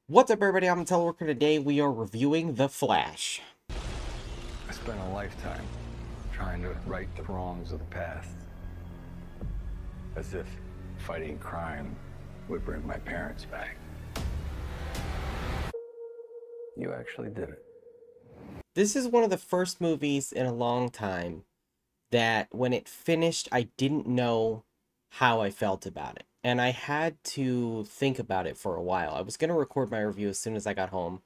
What's up, everybody? I'm Untitled Worker. Today we are reviewing The Flash. I spent a lifetime trying to right the wrongs of the past. As if fighting crime would bring my parents back. You actually did it. This is one of the first movies in a long time that when it finished, I didn't know how I felt about it. And I had to think about it for a while. I was going to record my review as soon as I got home,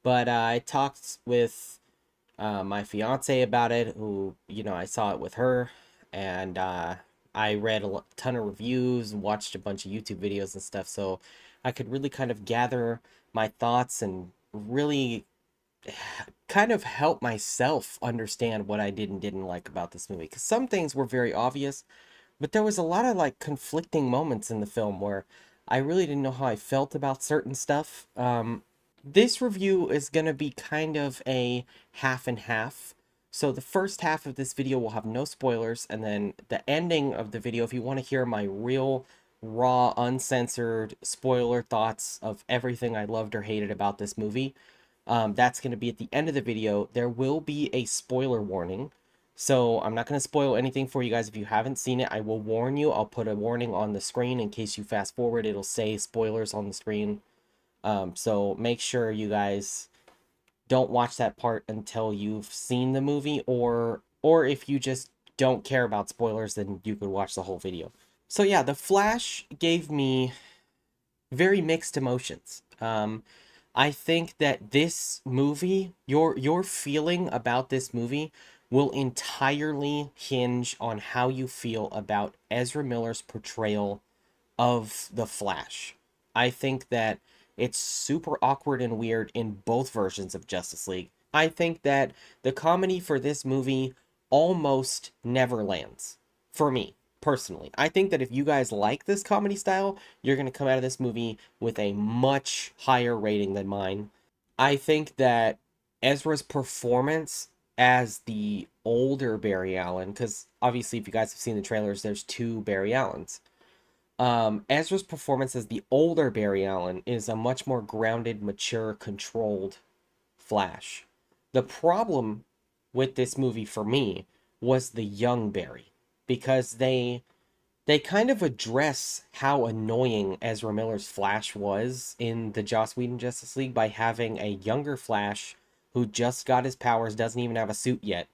but I talked with my fiance about it, who, I saw it with her, and I read a ton of reviews, watched a bunch of YouTube videos and stuff, so I could really kind of gather my thoughts and really kind of help myself understand what I did and didn't like about this movie. Because some things were very obvious, but there was a lot of like conflicting moments in the film where I really didn't know how I felt about certain stuff. This review is going to be kind of a half and half. So the first half of this video will have no spoilers, and then the ending of the video, if you want to hear my real, raw, uncensored spoiler thoughts of everything I loved or hated about this movie, that's going to be at the end of the video. There will be a spoiler warning. So I'm not going to spoil anything for you guys. If you haven't seen it, I will warn you. I'll put a warning on the screen in case you fast forward. It'll say spoilers on the screen. So make sure you guys don't watch that part until you've seen the movie, or if you just don't care about spoilers, then you could watch the whole video. So yeah, The Flash gave me very mixed emotions. I think that this movie, your feeling about this movie will entirely hinge on how you feel about Ezra Miller's portrayal of the Flash. I think that it's super awkward and weird in both versions of Justice League. I think that the comedy for this movie almost never lands, for me, personally. I think that if you guys like this comedy style, you're going to come out of this movie with a much higher rating than mine. I think that Ezra's performance as the older Barry Allen, because obviously if you guys have seen the trailers, there's two Barry Allens. Ezra's performance as the older Barry Allen is a much more grounded, mature, controlled Flash. The problem with this movie for me was the young Barry, because they kind of address how annoying Ezra Miller's Flash was in the Joss Whedon Justice League by having a younger Flash who just got his powers, doesn't even have a suit yet,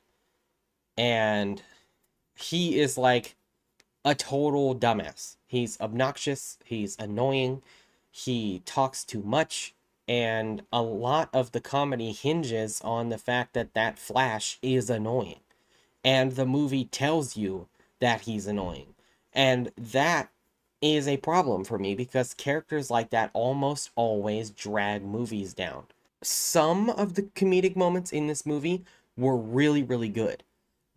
and he is like a total dumbass. He's obnoxious, he's annoying, he talks too much, and a lot of the comedy hinges on the fact that that Flash is annoying. And the movie tells you that he's annoying. And that is a problem for me because characters like that almost always drag movies down. Some of the comedic moments in this movie were really, really good,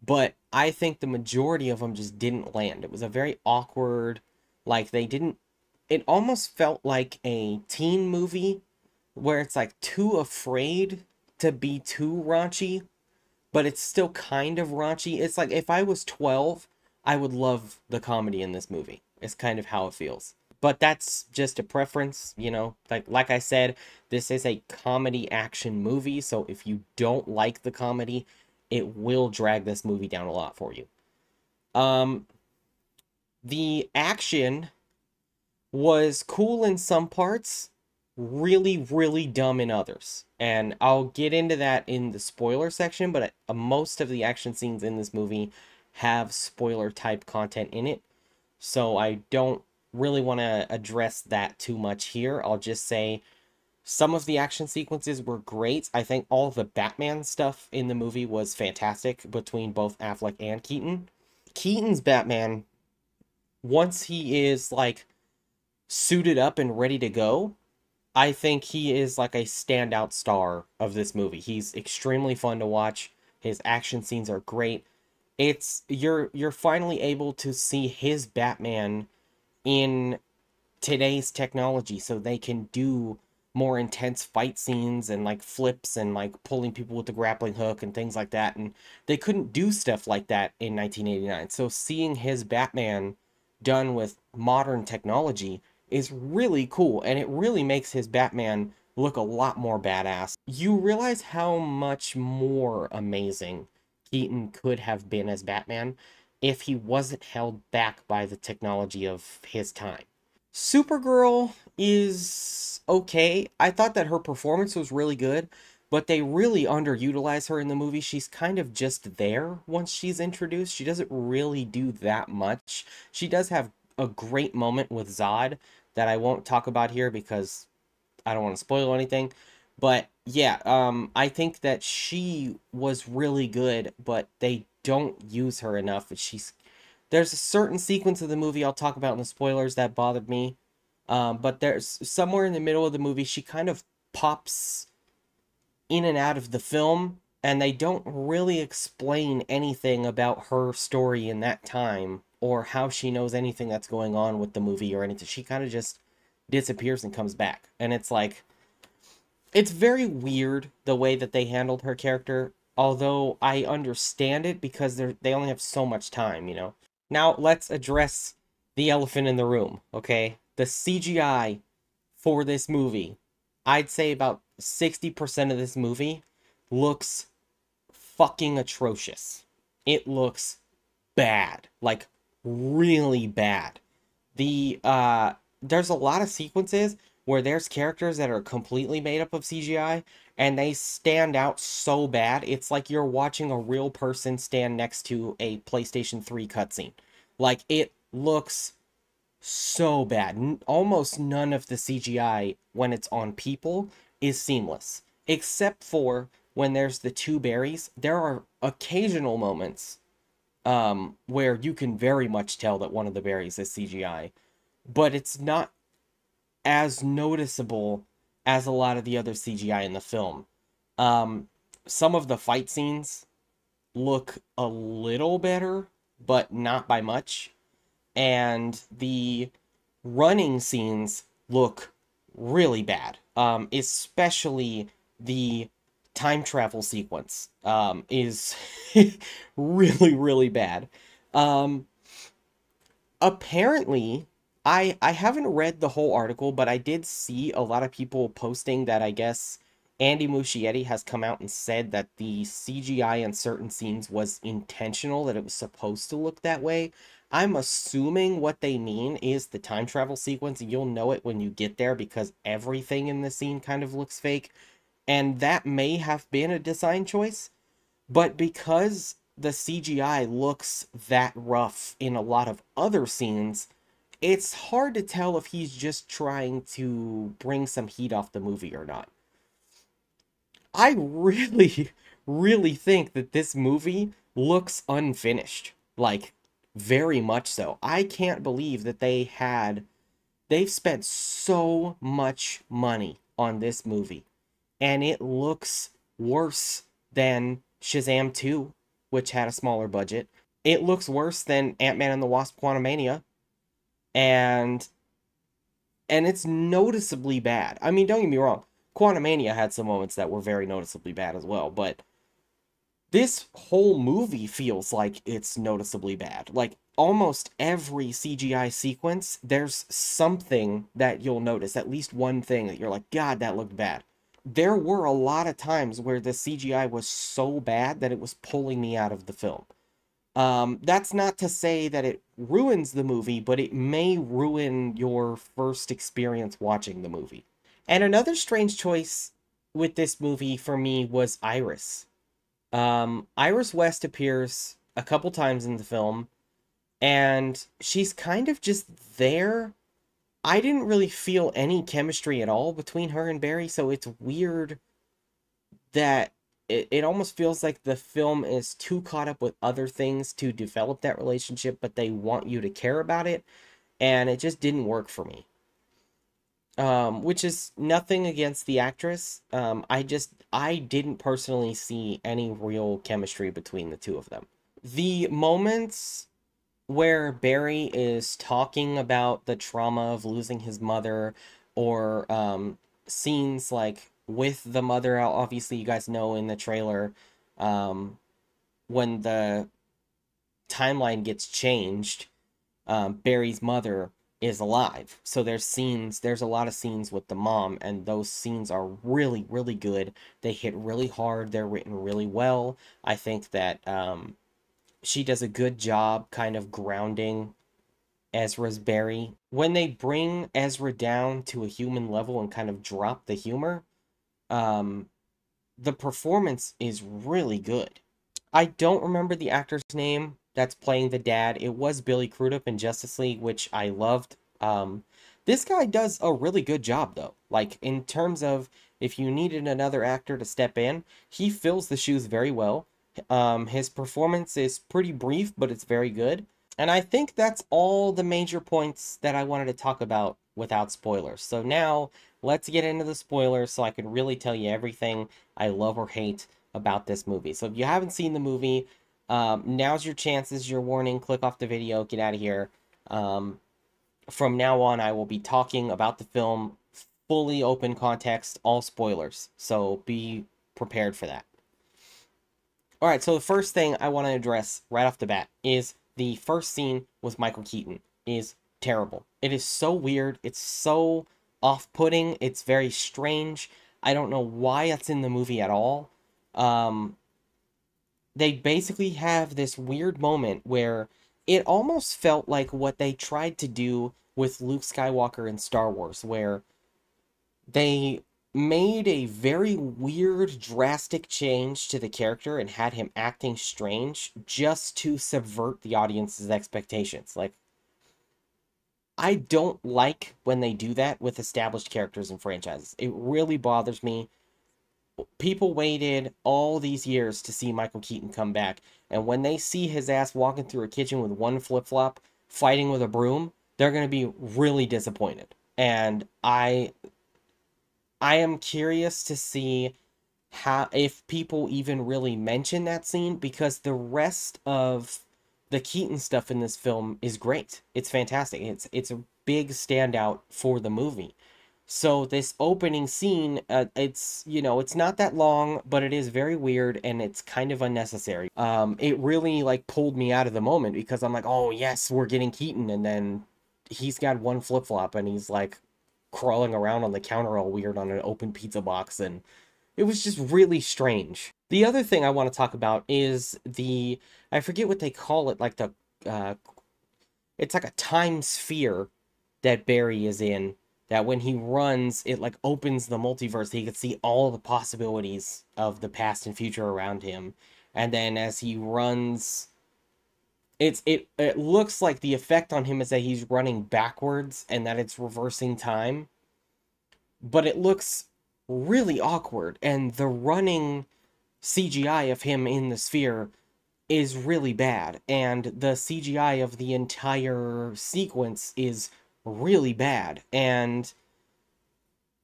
but I think the majority of them just didn't land. It was a very awkward, like they didn't, it almost felt like a teen movie where it's like too afraid to be too raunchy, but it's still kind of raunchy. It's like if I was 12, I would love the comedy in this movie. It's kind of how it feels. But that's just a preference, Like I said, this is a comedy action movie, so if you don't like the comedy, it will drag this movie down a lot for you. The action was cool in some parts, really, really dumb in others. And I'll get into that in the spoiler section, but most of the action scenes in this movie have spoiler type content in it. So I don't really want to address that too much here. I'll just say some of the action sequences were great. I think all the Batman stuff in the movie was fantastic between both Affleck and Keaton. Keaton's Batman, once he is like suited up and ready to go, I think he is like a standout star of this movie. He's extremely fun to watch. His action scenes are great. It's you're finally able to see his Batman in today's technology, so they can do more intense fight scenes and like flips and like pulling people with the grappling hook and things like that, and they couldn't do stuff like that in 1989. So seeing his Batman done with modern technology is really cool, and it really makes his Batman look a lot more badass. You realize how much more amazing Keaton could have been as Batman if he wasn't held back by the technology of his time. Supergirl is okay. I thought that her performance was really good, but they really underutilize her in the movie. She's kind of just there once she's introduced. She doesn't really do that much. She does have a great moment with Zod that I won't talk about here because I don't want to spoil anything. But yeah, I think that she was really good, but they don't use her enough. There's a certain sequence of the movie I'll talk about in the spoilers that bothered me. But there's somewhere in the middle of the movie she kind of pops in and out of the film, and they don't really explain anything about her story in that time or how she knows anything that's going on with the movie or anything. She kind of just disappears and comes back. And it's like, it's very weird the way that they handled her character, although I understand it because they only have so much time, you know. Now let's address the elephant in the room, okay? The CGI for this movie, I'd say about 60% of this movie looks fucking atrocious. It looks bad, like really bad. There's a lot of sequences where there's characters that are completely made up of CGI and they stand out so bad. It's like you're watching a real person stand next to a PlayStation 3 cutscene. Like, it looks so bad. Almost none of the CGI when it's on people is seamless, except for when there's the two berries. There are occasional moments where you can very much tell that one of the berries is CGI, but it's not as noticeable as a lot of the other CGI in the film. Some of the fight scenes look a little better, but not by much. And the running scenes look really bad. Especially the time travel sequence is really, really bad. Um, Apparently, I haven't read the whole article, but I did see a lot of people posting that I guess Andy Muschietti has come out and said that the CGI in certain scenes was intentional, that it was supposed to look that way. I'm assuming what they mean is the time travel sequence, and you'll know it when you get there because everything in the scene kind of looks fake. And that may have been a design choice, but because the CGI looks that rough in a lot of other scenes, it's hard to tell if he's just trying to bring some heat off the movie or not. I really, really think that this movie looks unfinished. Like, very much so. I can't believe that they've spent so much money on this movie, and it looks worse than Shazam 2, which had a smaller budget. It looks worse than Ant-Man and the Wasp: Quantumania, and it's noticeably bad. I mean, don't get me wrong, Quantumania had some moments that were very noticeably bad as well, but this whole movie feels like it's noticeably bad. Like, almost every CGI sequence, there's something that you'll notice, at least one thing that you're like, God, that looked bad. There were a lot of times where the CGI was so bad that it was pulling me out of the film. That's not to say that it ruins the movie, but it may ruin your first experience watching the movie. And another strange choice with this movie for me was Iris. Iris West appears a couple times in the film, and she's kind of just there. I didn't really feel any chemistry at all between her and Barry, so it's weird that it almost feels like the film is too caught up with other things to develop that relationship, but they want you to care about it, and it just didn't work for me. Which is nothing against the actress. I didn't personally see any real chemistry between the two of them. The moments where Barry is talking about the trauma of losing his mother, or scenes like with the mother, obviously you guys know in the trailer, when the timeline gets changed, Barry's mother is alive. So there's a lot of scenes with the mom, and those scenes are really, really good. They hit really hard. They're written really well. I think that she does a good job kind of grounding Ezra's Barry. When they bring Ezra down to a human level and kind of drop the humor, um, the performance is really good. I don't remember the actor's name that's playing the dad. It was Billy Crudup in Justice League, which I loved. This guy does a really good job, though. Like, in terms of if you needed another actor to step in, he fills the shoes very well. His performance is pretty brief, but it's very good. And I think that's all the major points that I wanted to talk about without spoilers. So now let's get into the spoilers so I can really tell you everything I love or hate about this movie. So if you haven't seen the movie, now's your chance. This is your warning. Click off the video. Get out of here. From now on, I will be talking about the film, fully open context, all spoilers. So be prepared for that. All right, so the first thing I want to address right off the bat is the first scene with Michael Keaton is terrible. It is so weird. It's so off-putting. It's very strange. I don't know why it's in the movie at all. They basically have this weird moment where it almost felt like what they tried to do with Luke Skywalker in Star Wars, where they made a very weird, drastic change to the character and had him acting strange just to subvert the audience's expectations. Like, I don't like when they do that with established characters and franchises. It really bothers me. People waited all these years to see Michael Keaton come back, and when they see his ass walking through a kitchen with one flip-flop, fighting with a broom, they're going to be really disappointed. And I am curious to see how, if people even really mention that scene, because the rest of the Keaton stuff in this film is great. It's fantastic. It's a big standout for the movie. So this opening scene, it's, you know, it's not that long, but it is very weird and it's kind of unnecessary. It really like pulled me out of the moment because I'm like, oh yes, we're getting Keaton, and then he's got one flip-flop and he's like crawling around on the counter all weird on an open pizza box, and it was just really strange. The other thing I want to talk about is I forget what they call it, like it's like a time sphere that Barry is in, that when he runs, it like opens the multiverse. He can see all the possibilities of the past and future around him. And then as he runs, it looks like the effect on him is that he's running backwards and that it's reversing time. But it looks really awkward, and the running CGI of him in the sphere is really bad, and the CGI of the entire sequence is really bad, and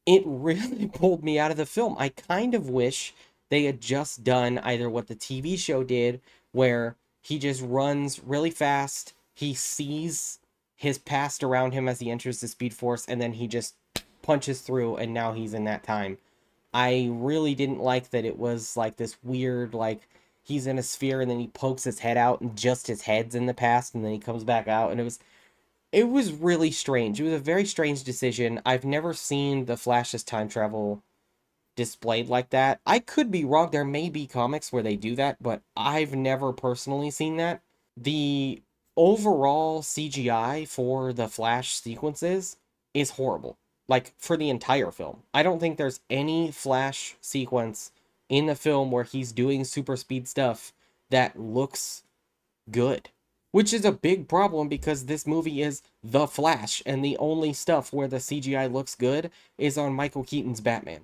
it really pulled me out of the film. I kind of wish they had just done either what the TV show did, where he just runs really fast, he sees his past around him as he enters the Speed Force, and then he just punches through, and now he's in that time. I really didn't like that it was like this weird, like, he's in a sphere and then he pokes his head out and just his head's in the past and then he comes back out, and it was really strange. It was a very strange decision. I've never seen the Flash's time travel displayed like that. I could be wrong. There may be comics where they do that, but I've never personally seen that. The overall CGI for the Flash sequences is horrible. Like, for the entire film. I don't think there's any Flash sequence in the film where he's doing super speed stuff that looks good. Which is a big problem because this movie is The Flash, and the only stuff where the CGI looks good is on Michael Keaton's Batman.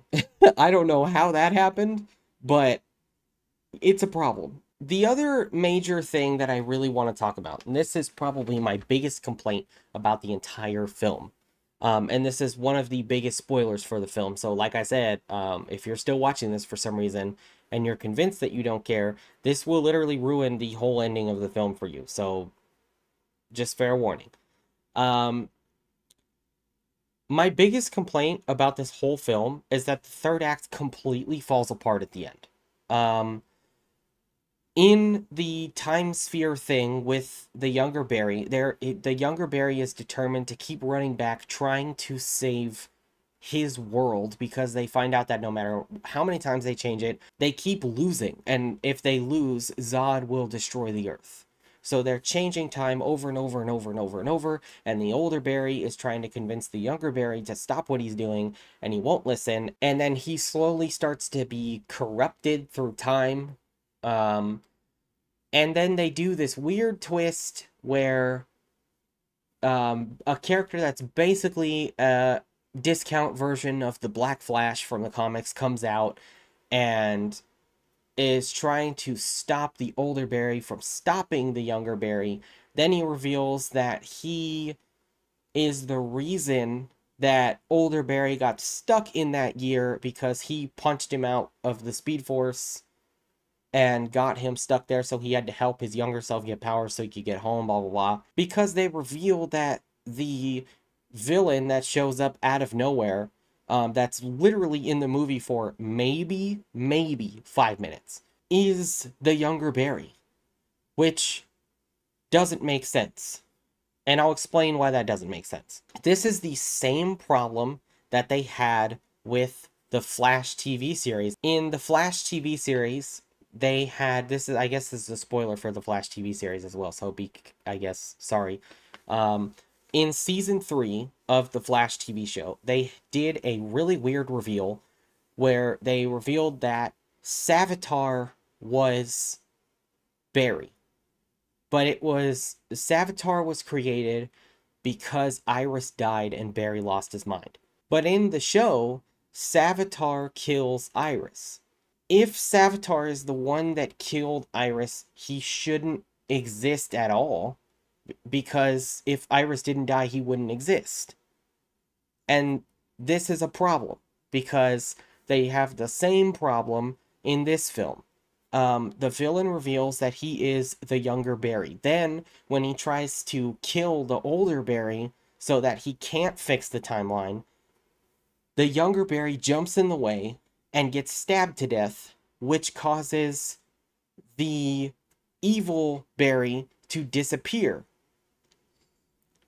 I don't know how that happened, but it's a problem. The other major thing that I really want to talk about, and this is probably my biggest complaint about the entire film, and this is one of the biggest spoilers for the film. So like I said, if you're still watching this for some reason and you're convinced that you don't care, this will literally ruin the whole ending of the film for you. So just fair warning. My biggest complaint about this whole film is that the third act completely falls apart at the end. In the time sphere thing with the younger Barry, the younger Barry is determined to keep running back, trying to save his world, because they find out that no matter how many times they change it, they keep losing. And if they lose, Zod will destroy the Earth. So they're changing time over and over and over and over and over. And the older Barry is trying to convince the younger Barry to stop what he's doing, and he won't listen. And then he slowly starts to be corrupted through time. Um, and then they do this weird twist where a character that's basically a discount version of the Black Flash from the comics comes out and is trying to stop the older Barry from stopping the younger Barry. Then he reveals that he is the reason that older Barry got stuck in that year, because he punched him out of the Speed Force and got him stuck there, so he had to help his younger self get powers so he could get home, blah, blah, blah. Because they reveal that the villain that shows up out of nowhere, that's literally in the movie for maybe 5 minutes, is the younger Barry, which doesn't make sense. And I'll explain why that doesn't make sense. This is the same problem that they had with the Flash TV series. In the Flash TV series, they had, this is, I guess this is a spoiler for the Flash TV series as well, so be, I guess, sorry. In season 3 of the Flash TV show, they did a really weird reveal where they revealed that Savitar was Barry. But it was, Savitar was created because Iris died and Barry lost his mind. But in the show, Savitar kills Iris. If Savitar is the one that killed Iris, he shouldn't exist at all, because if Iris didn't die, he wouldn't exist. And this is a problem, because they have the same problem in this film. The villain reveals that he is the younger Barry. Then, when he tries to kill the older Barry so that he can't fix the timeline, the younger Barry jumps in the way and gets stabbed to death, which causes the evil Barry to disappear.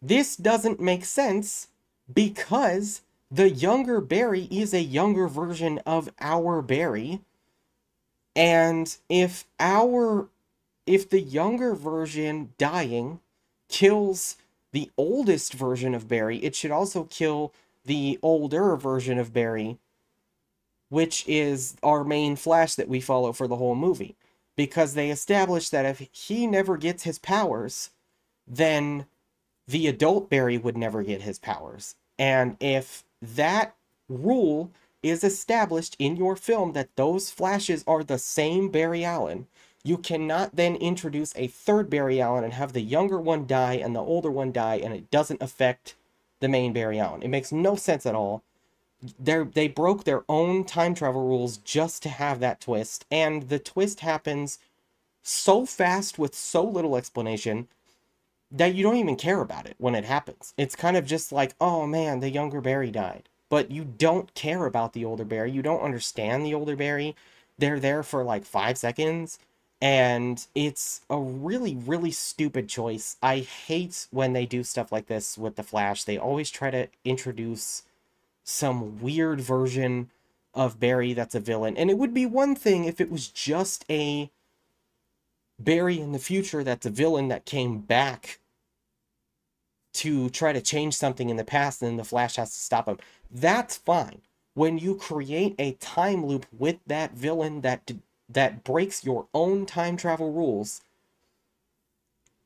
This doesn't make sense, because the younger Barry is a younger version of our Barry. And if the younger version dying kills the oldest version of Barry, it should also kill the older version of Barry, which is our main Flash that we follow for the whole movie. Because they established that if he never gets his powers, then the adult Barry would never get his powers. And if that rule is established in your film, that those Flashes are the same Barry Allen, you cannot then introduce a third Barry Allen and have the younger one die and the older one die, and it doesn't affect the main Barry Allen. It makes no sense at all. They broke their own time travel rules just to have that twist, and the twist happens so fast with so little explanation that you don't even care about it when it happens. It's kind of just like, oh man, the younger Barry died. But you don't care about the older Barry. You don't understand the older Barry. They're there for like 5 seconds. And it's a really, really stupid choice. I hate when they do stuff like this with the Flash. They always try to introduce some weird version of Barry that's a villain. And it would be one thing if it was just a Barry in the future that's a villain that came back to try to change something in the past, and then the Flash has to stop him. That's fine. When you create a time loop with that villain that breaks your own time travel rules,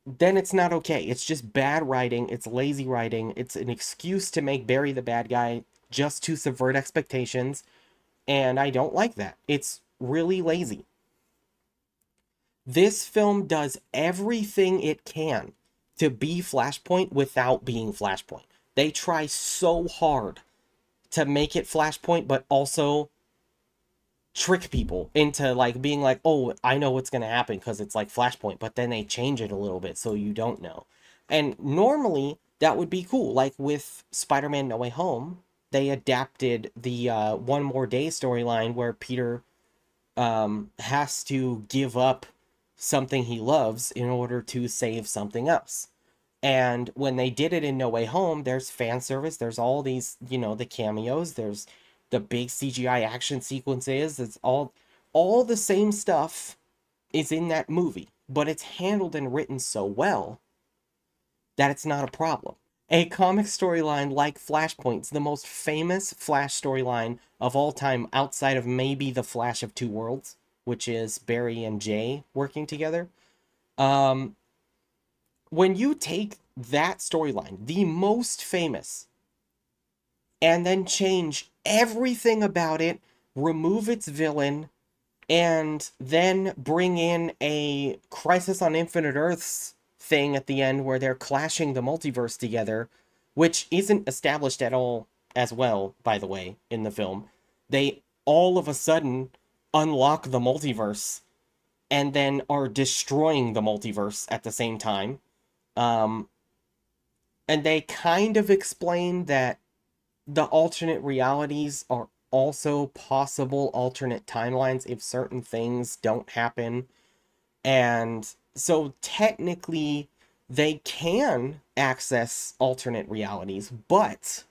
then it's not okay. It's just bad writing. It's lazy writing. It's an excuse to make Barry the bad guy just to subvert expectations, and I don't like that. It's really lazy. This film does everything it can to be Flashpoint without being Flashpoint. They try so hard to make it Flashpoint, but also trick people into like being like, oh, I know what's going to happen because it's like Flashpoint, but then they change it a little bit so you don't know. And normally that would be cool. Like with Spider-Man No Way Home, they adapted the One More Day storyline where Peter has to give up something he loves in order to save something else. And when they did it in No Way Home, there's fan service, there's all these, the cameos, there's the big CGI action sequences, it's all the same stuff is in that movie, but it's handled and written so well that it's not a problem. A comic storyline like Flashpoint's the most famous Flash storyline of all time outside of maybe the Flash of Two Worlds, which is Barry and Jay working together. Um, when you take that storyline, the most famous, and then change everything about it, remove its villain, and then bring in a Crisis on Infinite Earths thing at the end where they're clashing the multiverse together, which isn't established at all as well, by the way, in the film. They all of a sudden unlock the multiverse and then are destroying the multiverse at the same time. Um, and they kind of explain that the alternate realities are also possible alternate timelines if certain things don't happen. And so technically they can access alternate realities, but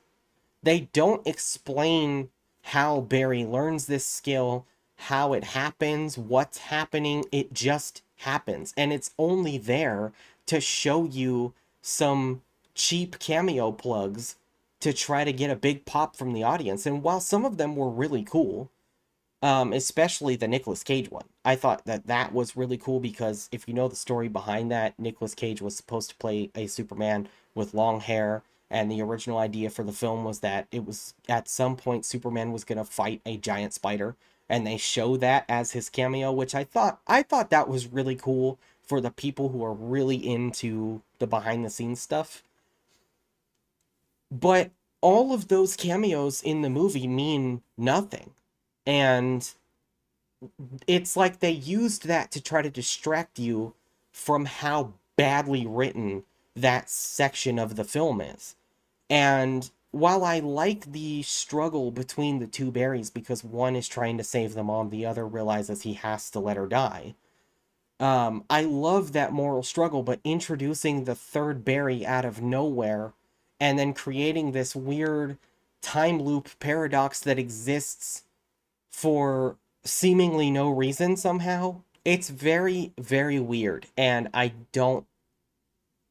they don't explain how Barry learns this skill, how it happens, what's happening. It just happens. And it's only there to show you some cheap cameo plugs to try to get a big pop from the audience. And while some of them were really cool, especially the Nicolas Cage one, I thought that that was really cool because if you know the story behind that, Nicolas Cage was supposed to play a Superman with long hair, and the original idea for the film was that it was at some point Superman was going to fight a giant spider, and they show that as his cameo, which I thought that was really cool for the people who are really into the behind the scenes stuff. But all of those cameos in the movie mean nothing. And it's like they used that to try to distract you from how badly written that section of the film is. And while I like the struggle between the two Barrys because one is trying to save the mom, the other realizes he has to let her die. I love that moral struggle, but introducing the third Barry out of nowhere and then creating this weird time loop paradox that exists for seemingly no reason somehow. It's very, very weird, and I don't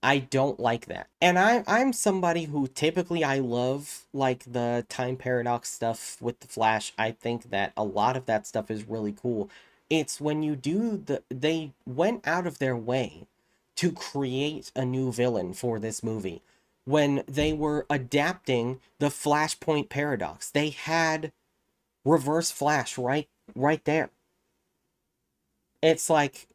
like that. And I'm somebody who typically I love like the time paradox stuff with the Flash. I think that a lot of that stuff is really cool. It's when you do they went out of their way to create a new villain for this movie. When they were adapting the Flashpoint paradox, they had Reverse Flash right there. It's like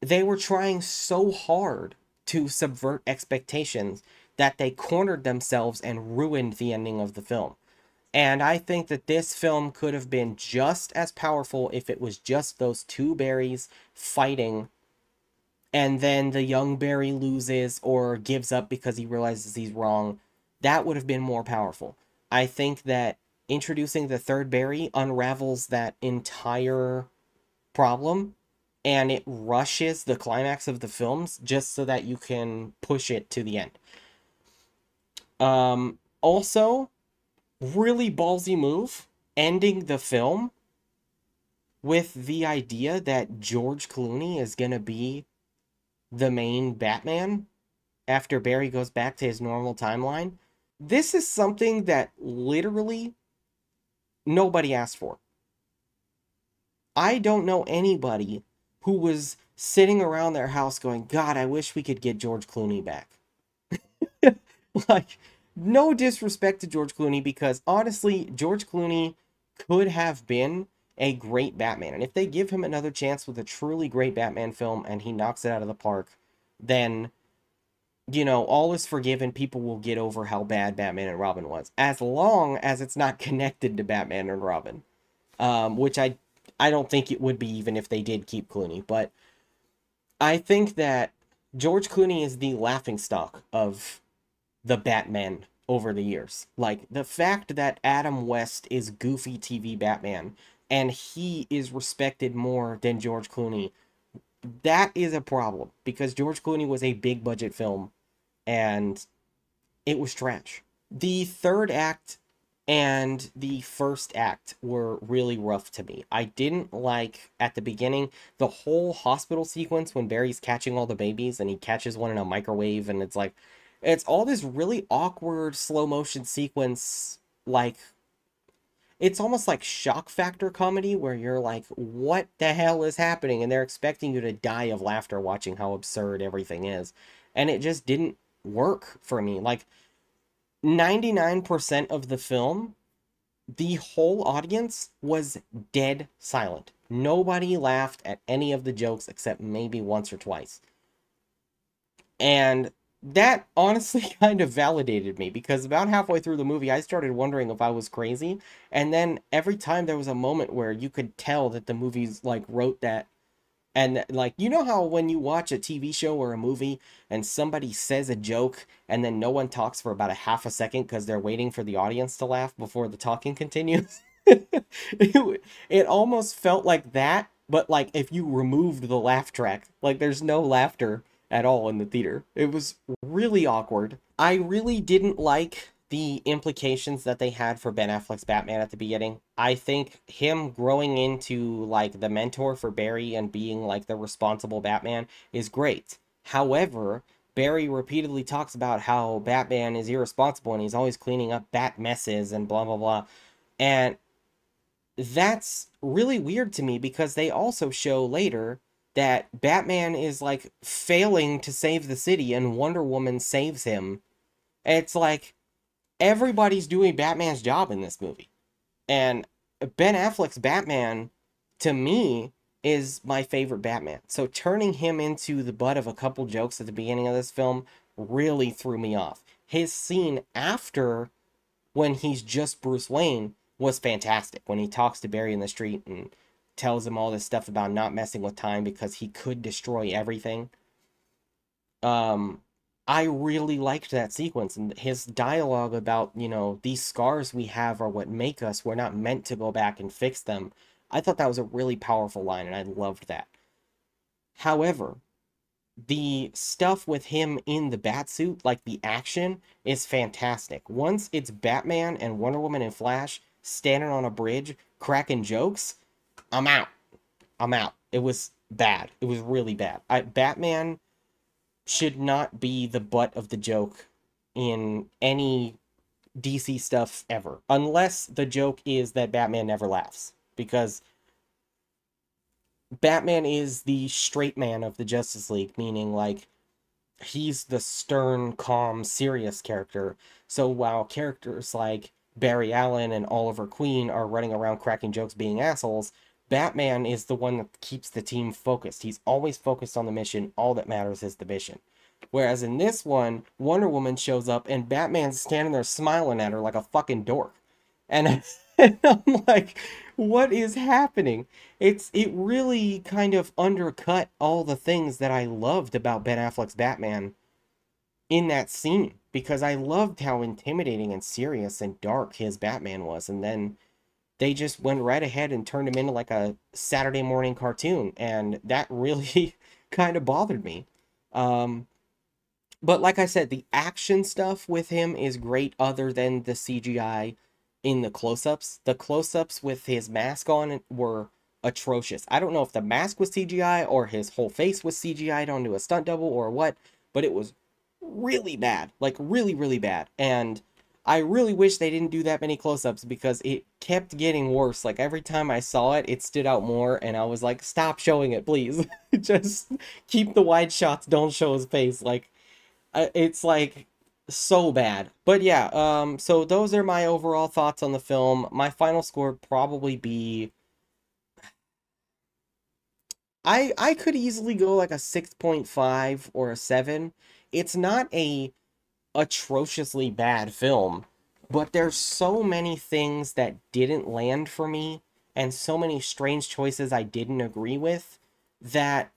they were trying so hard to subvert expectations that they cornered themselves and ruined the ending of the film. And I think that this film could have been just as powerful if it was just those two Barrys fighting, and then the young Barry loses or gives up because he realizes he's wrong. That would have been more powerful. I think that introducing the third Barry unravels that entire problem, and it rushes the climax of the films just so that you can push it to the end. Also, really ballsy move, ending the film with the idea that George Clooney is going to be the main Batman after Barry goes back to his normal timeline. This is something that literally nobody asked for. I don't know anybody who was sitting around their house going, God, I wish we could get George Clooney back. Like, no disrespect to George Clooney, because honestly, George Clooney could have been a great Batman. And if they give him another chance with a truly great Batman film and he knocks it out of the park, then, all is forgiven. People will get over how bad Batman and Robin was, as long as it's not connected to Batman and Robin. Which I don't think it would be even if they did keep Clooney. But I think that George Clooney is the laughingstock of the Batman over the years. Like, the fact that Adam West is goofy TV Batman and he is respected more than George Clooney that is a problem because George Clooney was a big budget film and it was trash. The third act and the first act were really rough to me. I didn't like at the beginning the whole hospital sequence when Barry's catching all the babies and he catches one in a microwave and it's all this really awkward slow motion sequence, like it's almost like shock factor comedy where you're like, what the hell is happening? And they're expecting you to die of laughter watching how absurd everything is. And it just didn't work for me. Like 99% of the film, the whole audience was dead silent. Nobody laughed at any of the jokes except maybe once or twice. And that honestly kind of validated me because about halfway through the movie, I started wondering if I was crazy. And then every time there was a moment where you could tell that the movies like wrote that. And like, you know how when you watch a TV show or a movie and somebody says a joke and then no one talks for about a half a second because they're waiting for the audience to laugh before the talking continues? It almost felt like that, but like if you removed the laugh track, like there's no laughter at all in the theater. It was really awkward. I really didn't like the implications that they had for Ben Affleck's Batman at the beginning. I think him growing into like the mentor for Barry and being like the responsible Batman is great. However, Barry repeatedly talks about how Batman is irresponsible and he's always cleaning up bat messes and blah blah blah. And that's really weird to me because they also show later that Batman is like failing to save the city and Wonder Woman saves him. It's like everybody's doing Batman's job in this movie. And Ben Affleck's Batman, to me, is my favorite Batman. So turning him into the butt of a couple jokes at the beginning of this film really threw me off. His scene after, when he's just Bruce Wayne, was fantastic. When he talks to Barry in the street and tells him all this stuff about not messing with time because he could destroy everything. I really liked that sequence and his dialogue about, you know, these scars we have are what make us. We're not meant to go back and fix them. I thought that was a really powerful line and I loved that. However, the stuff with him in the Batsuit, like the action, is fantastic. Once it's Batman and Wonder Woman and Flash standing on a bridge cracking jokes, I'm out. I'm out. It was bad. It was really bad. Batman should not be the butt of the joke in any DC stuff ever. Unless the joke is that Batman never laughs. Because Batman is the straight man of the Justice League, meaning like he's the stern, calm, serious character. So while characters like Barry Allen and Oliver Queen are running around cracking jokes being assholes, Batman is the one that keeps the team focused. He's always focused on the mission. All that matters is the mission. Whereas in this one, Wonder Woman shows up and Batman's standing there smiling at her like a fucking dork. And, and I'm like, what is happening? It really kind of undercut all the things that I loved about Ben Affleck's Batman in that scene. Because I loved how intimidating and serious and dark his Batman was. And then they just went right ahead and turned him into like a Saturday morning cartoon. And that really kind of bothered me. But like I said, the action stuff with him is great other than the CGI in the close-ups. The close-ups with his mask on were atrocious. I don't know if the mask was CGI or his whole face was CGI'd onto a stunt double or what, but it was really bad. Like, really, really bad. And I really wish they didn't do that many close-ups because it kept getting worse. Like, every time I saw it, it stood out more, and I was like, stop showing it, please. Just keep the wide shots, don't show his face. Like, it's like so bad. But yeah, so those are my overall thoughts on the film. My final score would probably be, I could easily go like a 6.5 or a 7. It's not a atrociously bad film, but there's so many things that didn't land for me and so many strange choices I didn't agree with that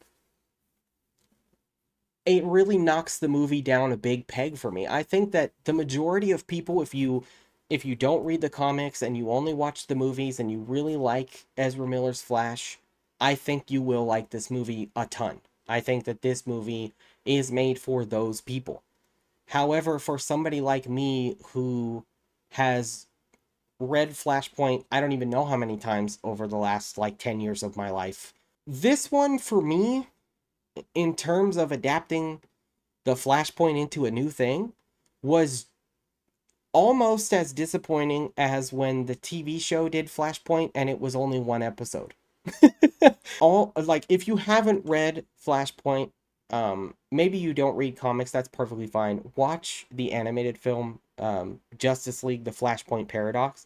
it really knocks the movie down a big peg for me. I think that the majority of people, if you don't read the comics and you only watch the movies and you really like Ezra Miller's Flash, I think you will like this movie a ton. I think that this movie is made for those people. However, for somebody like me who has read Flashpoint, I don't even know how many times over the last like 10 years of my life, this one for me, in terms of adapting the Flashpoint into a new thing, was almost as disappointing as when the TV show did Flashpoint and it was only one episode. All like if you haven't read Flashpoint, maybe you don't read comics, that's perfectly fine. Watch the animated film Justice League The Flashpoint Paradox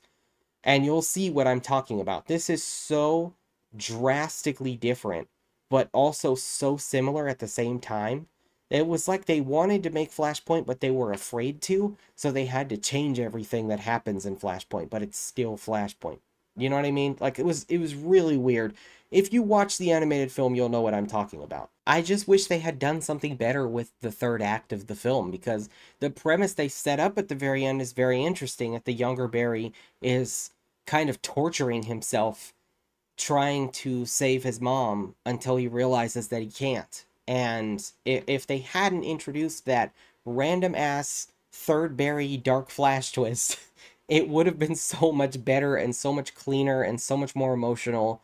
and you'll see what I'm talking about. This is so drastically different, but also so similar at the same time. It was like they wanted to make Flashpoint, but they were afraid to, so they had to change everything that happens in Flashpoint, but it's still Flashpoint. You know what I mean? Like it was really weird. If you watch the animated film, you'll know what I'm talking about. I just wish they had done something better with the third act of the film because the premise they set up at the very end is very interesting. That the younger Barry is kind of torturing himself trying to save his mom until he realizes that he can't. And if they hadn't introduced that random ass third Barry Dark Flash twist, it would have been so much better and so much cleaner and so much more emotional.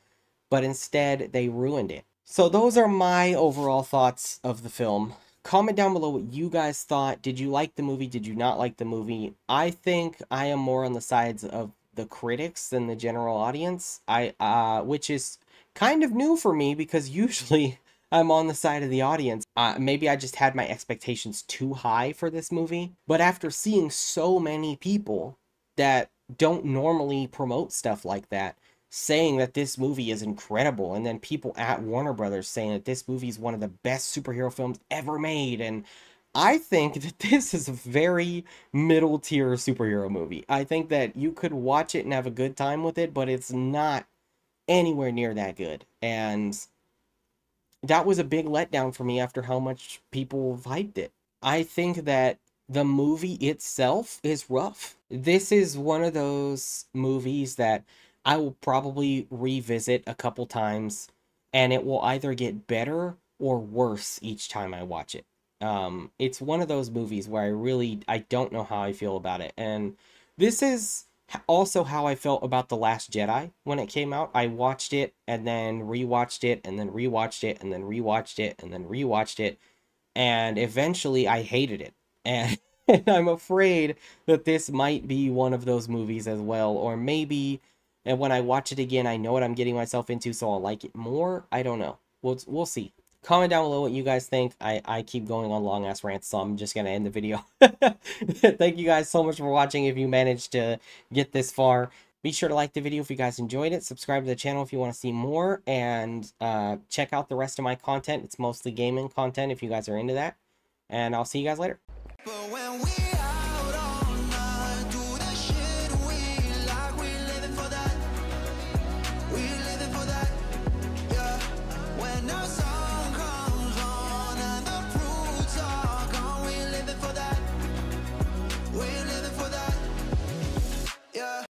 But instead, they ruined it. So those are my overall thoughts of the film. Comment down below what you guys thought. Did you like the movie? Did you not like the movie? I think I am more on the sides of the critics than the general audience. Which is kind of new for me because usually I'm on the side of the audience. Maybe I just had my expectations too high for this movie. But after seeing so many people that don't normally promote stuff like that, saying that this movie is incredible, and then people at Warner Brothers saying that this movie is one of the best superhero films ever made, and I think that this is a very middle tier superhero movie. I think that you could watch it and have a good time with it, but it's not anywhere near that good. And that was a big letdown for me after how much people hyped it. I think that the movie itself is rough. This is one of those movies that I will probably revisit a couple times, and it will either get better or worse each time I watch it. It's one of those movies where I don't know how I feel about it. And this is also how I felt about The Last Jedi when it came out. I watched it and then rewatched it and then rewatched it and then rewatched it and then rewatched it. And eventually I hated it. And, and I'm afraid that this might be one of those movies as well. Or maybe, and when I watch it again, I know what I'm getting myself into, so I'll like it more. I don't know. We'll see. Comment down below what you guys think. I keep going on long ass rants, so I'm just gonna end the video. Thank you guys so much for watching. If you managed to get this far, be sure to like the video if you guys enjoyed it. Subscribe to the channel if you want to see more, and check out the rest of my content. It's mostly gaming content if you guys are into that. And I'll see you guys later.